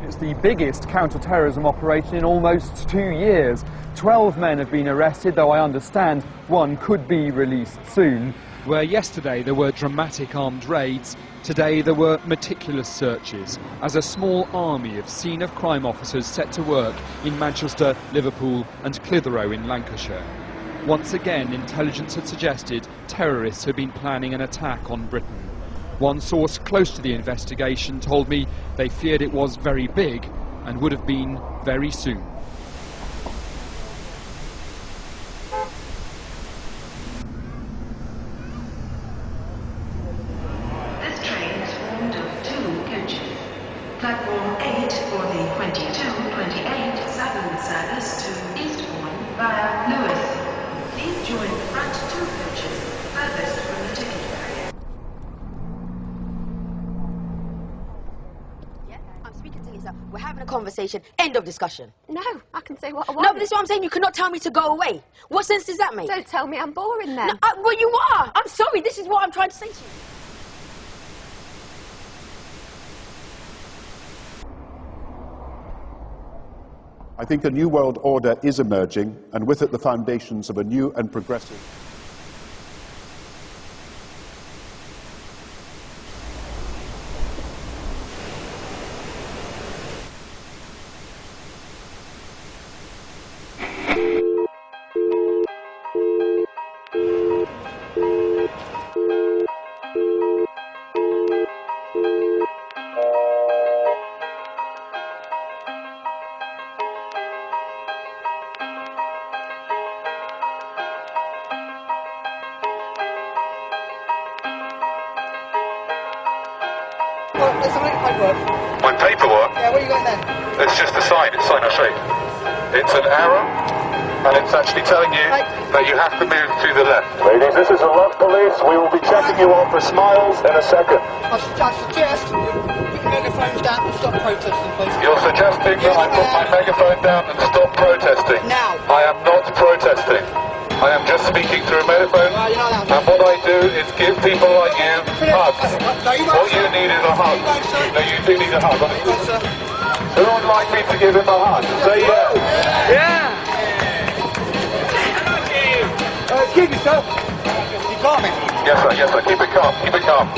It's the biggest counter-terrorism operation in almost 2 years. 12 men have been arrested, though I understand one could be released soon. Where yesterday there were dramatic armed raids, today there were meticulous searches, as a small army of scene-of-crime officers set to work in Manchester, Liverpool and Clitheroe in Lancashire. Once again, intelligence had suggested terrorists had been planning an attack on Britain. One source close to the investigation told me they feared it was very big and would have been very soon. This train is formed of 2 coaches. Platform 8 for the 22-28 Southern service to Eastbourne via Lewis. Please join the front 2 coaches furthest from the ticket barrier. I'm speaking to Lisa. We're having a conversation. End of discussion. No, I can say what I want. No, but this is what I'm saying. You cannot tell me to go away. What sense does that make? Don't tell me I'm boring then. No, well, you are. I'm sorry. This is what I'm trying to say to you. I think a new world order is emerging, and with it the foundations of a new and progressive. There's something paperwork. My paperwork? Yeah, what are you got there? It's just a sign. It's sign or shape. It's an arrow, and it's actually telling you that you have to move to the left. Ladies, this is the Love Police. We will be checking you on for smiles in a second. I suggest you put your megaphones down and stop protesting, please. You're suggesting that I put my megaphone down and stop protesting? Now. I am not protesting. I am just speaking through a megaphone, and what I do is give people like you hugs. What you need is a hug. No, you do need a hug, honestly. Who would like me to give him a hug? Say yes. Yeah! Excuse me, sir. You calm me. Yes, sir. Keep it calm. Keep it calm.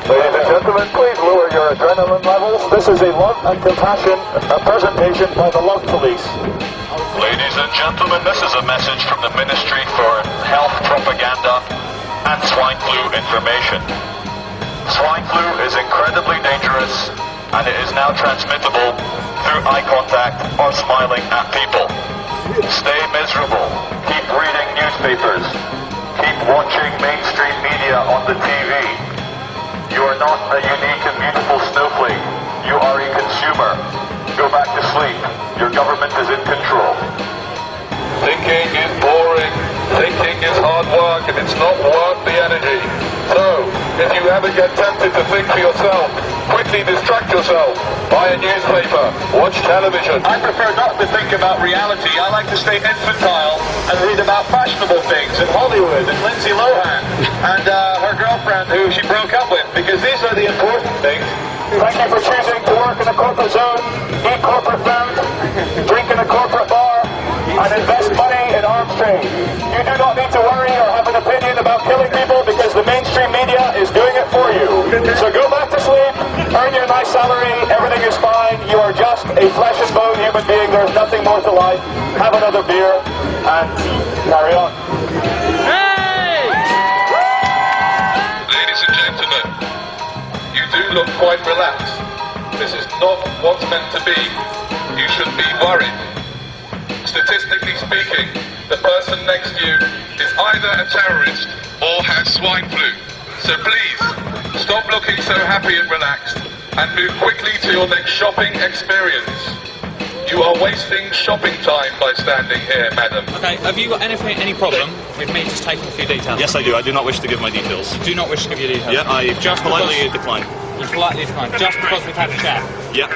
Ladies and gentlemen, please lower your adrenaline levels. This is a love and compassion presentation by the Love Police. Ladies and gentlemen, this is a message from the Ministry for Health Propaganda and Swine Flu Information. Swine flu is incredibly dangerous, and it is now transmittable through eye contact or smiling at people. Stay miserable. Keep reading newspapers. Keep watching mainstream media on the TV. You are not a unique and beautiful snowflake. You are a consumer. Go back to sleep. Your government is in control. Thinking is boring. Thinking is hard work, and it's not worth the energy. So, if you ever get tempted to think for yourself, quickly distract yourself. Buy a newspaper. Watch television. I prefer not to think about reality. I like to stay infantile and read about fashionable things in Hollywood and Lindsay Lohan and her girlfriend who she broke up with, because these are the important things. Thank you for choosing to work in a corporate zone, eat corporate food, drink in a corporate bar, and invest money in arms trade. You do not need to worry or have an opinion about killing people because the mainstream media is doing it for you. So go back to sleep, earn your nice salary, everything is fine. You are just a flesh and bone human being. There's nothing more to life. Have another beer and carry on. Hey! Ladies and gentlemen, you do look quite relaxed. This is not what's meant to be. You should be worried. Statistically speaking, the person next to you is either a terrorist or has swine flu. So please, stop looking so happy and relaxed and move quickly to your next shopping experience. You are wasting shopping time by standing here, madam. Okay, have you got any problem with me just taking a few details? Yes, I do. I do not wish to give my details. You do not wish to give your details? Yeah, I just politely decline. You politely decline, just because we've had a chat? Yeah.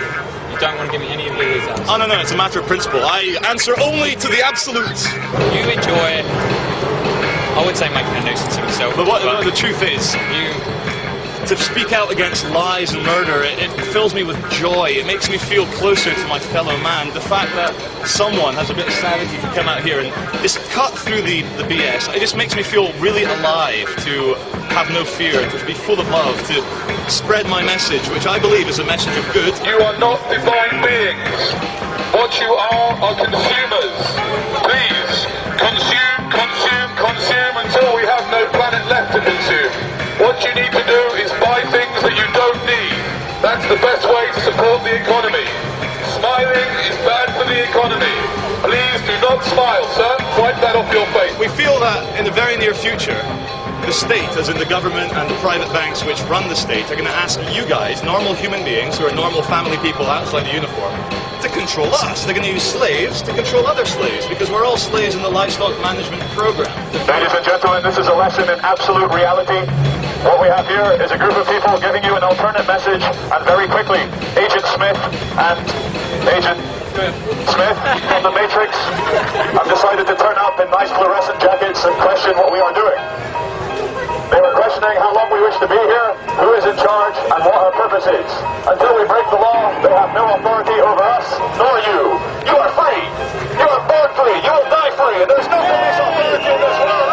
You don't want to give me any of your details? Oh, no, it's a matter of principle. I answer only to the absolutes. You enjoy, I would say, making a nuisance of yourself. But the truth is... You to speak out against lies and murder, it fills me with joy. It makes me feel closer to my fellow man. The fact that someone has a bit of sanity to come out here and just cut through the BS, it just makes me feel really alive to have no fear, to be full of love, to spread my message, which I believe is a message of good. You are not divine beings. What you are consumers. Please, consume, consume, consume until we have no planet left to consume. What you need to do is buy things that you don't need. That's the best way to support the economy. Smiling is bad for the economy. Please do not smile, sir. Wipe that off your face. We feel that in the very near future, the state, as in the government and the private banks which run the state, are going to ask you guys, normal human beings who are normal family people outside the uniform, to control us. They're going to use slaves to control other slaves, because we're all slaves in the livestock management program. Ladies and gentlemen, this is a lesson in absolute reality. What we have here is a group of people giving you an alternate message, and very quickly, Agent Smith and Agent Smith from the Matrix have decided to turn up in nice fluorescent jackets and question what we are doing. They were questioning how long we wish to be here, who is in charge, and what our purpose is. Until we break the law, they have no authority over us, nor you. You are free. You are born free. You will die free. And there's no police authority in this world.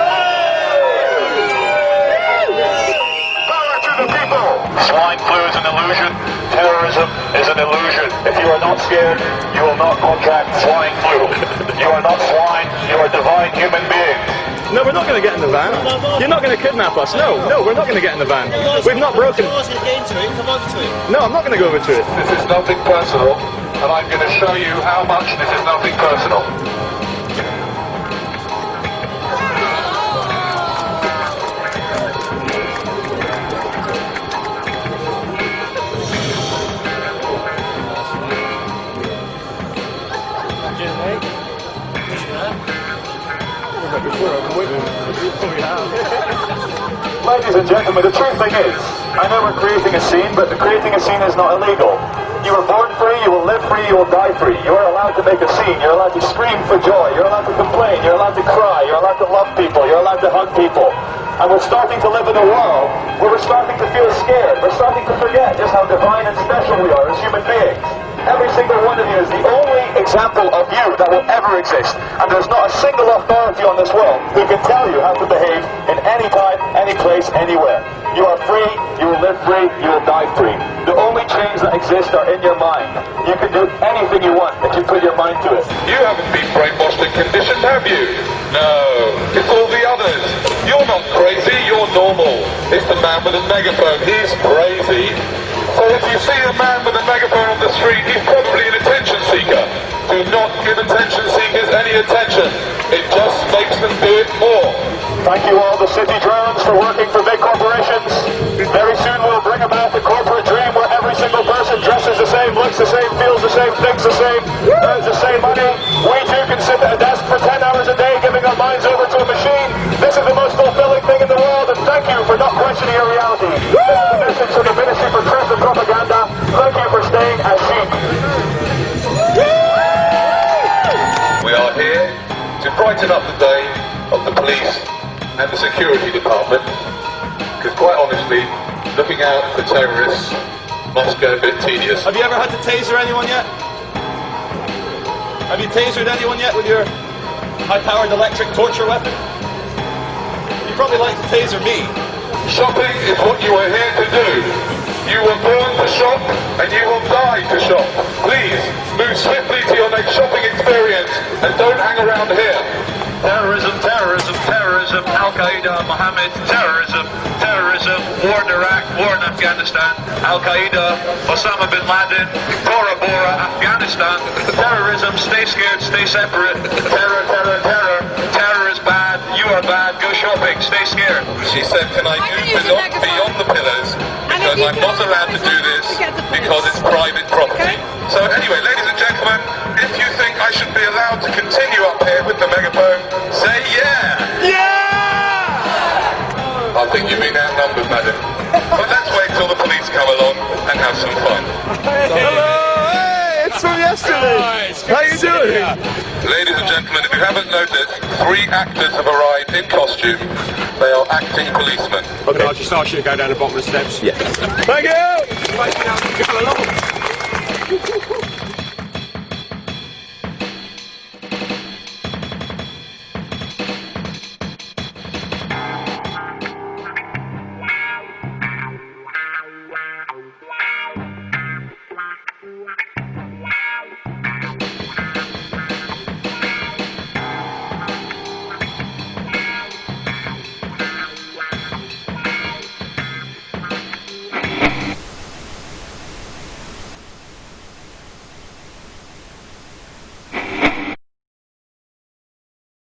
Power to the people. Swine flu is an illusion. Terrorism is an illusion. If you are not scared, you will not contract swine flu. You are not swine. You are divine human beings. No, we're not going to get in the van. You're not going to kidnap us. No, we're not going to get in the van. We've not broken... No, I'm not going to go over to it. This is nothing personal, and I'm going to show you how much this is nothing personal. Ladies and gentlemen, the true thing is, I know we're creating a scene, but creating a scene is not illegal. You were born free, you will live free, you will die free. You are allowed to make a scene, you're allowed to scream for joy, you're allowed to complain, you're allowed to cry, you're allowed to love people, you're allowed to hug people. And we're starting to live in a world where we're starting to feel scared. We're starting to forget just how divine and special we are as human beings. Every single one of you is the only example of you that will ever exist. And there's not a single authority on this world who can tell you how to behave in any time, any place, anywhere. You are free, you will live free, you will die free. The only chains that exist are in your mind. You can do anything you want if you put your mind to it. You haven't been brainwashed and conditioned, have you? No, it's all the others. You're not crazy, you're normal. It's the man with a megaphone, he's crazy. So if you see a man with a megaphone on the street, he's probably an attention seeker. Do not give attention seekers any attention. It just makes them do it more. Thank you all the city drones for working for big corporations. Very soon we'll bring about the corporate dream where every single person dresses the same, looks the same, feels the same, thinks the same, earns the same money. We too can sit at a desk for 10 hours a day giving our minds over to a machine. This is the most fulfilling thing in the world, and thank you for not questioning your reality. This is the message from the Ministry for Truth and Propaganda. Thank you for staying as sheep. We are here to brighten up the day of the police and the security department, because quite honestly, looking out for terrorists must get a bit tedious. Have you ever had to taser anyone yet? Have you tasered anyone yet with your high-powered electric torture weapon? You'd probably like to taser me. Shopping is what you are here to do. You were born to shop, and you will die to shop. Please, move swiftly to your next shopping experience, and don't hang around here. Terrorism, terrorism, terrorism, Al-Qaeda, Mohammed, terrorism, terrorism, war in Iraq, war in Afghanistan, Al-Qaeda, Osama bin Laden, Bora Bora, Afghanistan, terrorism, stay scared, stay separate, terror, terror, terror, terror is bad, you are bad, go shopping, stay scared. She said, can I move beyond the pillars, because I'm not allowed to do this, because it's private property. So anyway, ladies and gentlemen, if you think I should be allowed to continue up here with the megaphone, say yeah! Yeah! I think you've been outnumbered, madam. But let's wait till the police come along and have some fun. Hello! Hey, it's from yesterday! Destiny! How you doing? Ladies and gentlemen, if you haven't noticed, 3 actors have arrived in costume. They are acting policemen. Okay, I'll just ask you to go down the bottom of the steps. Yes. Thank you!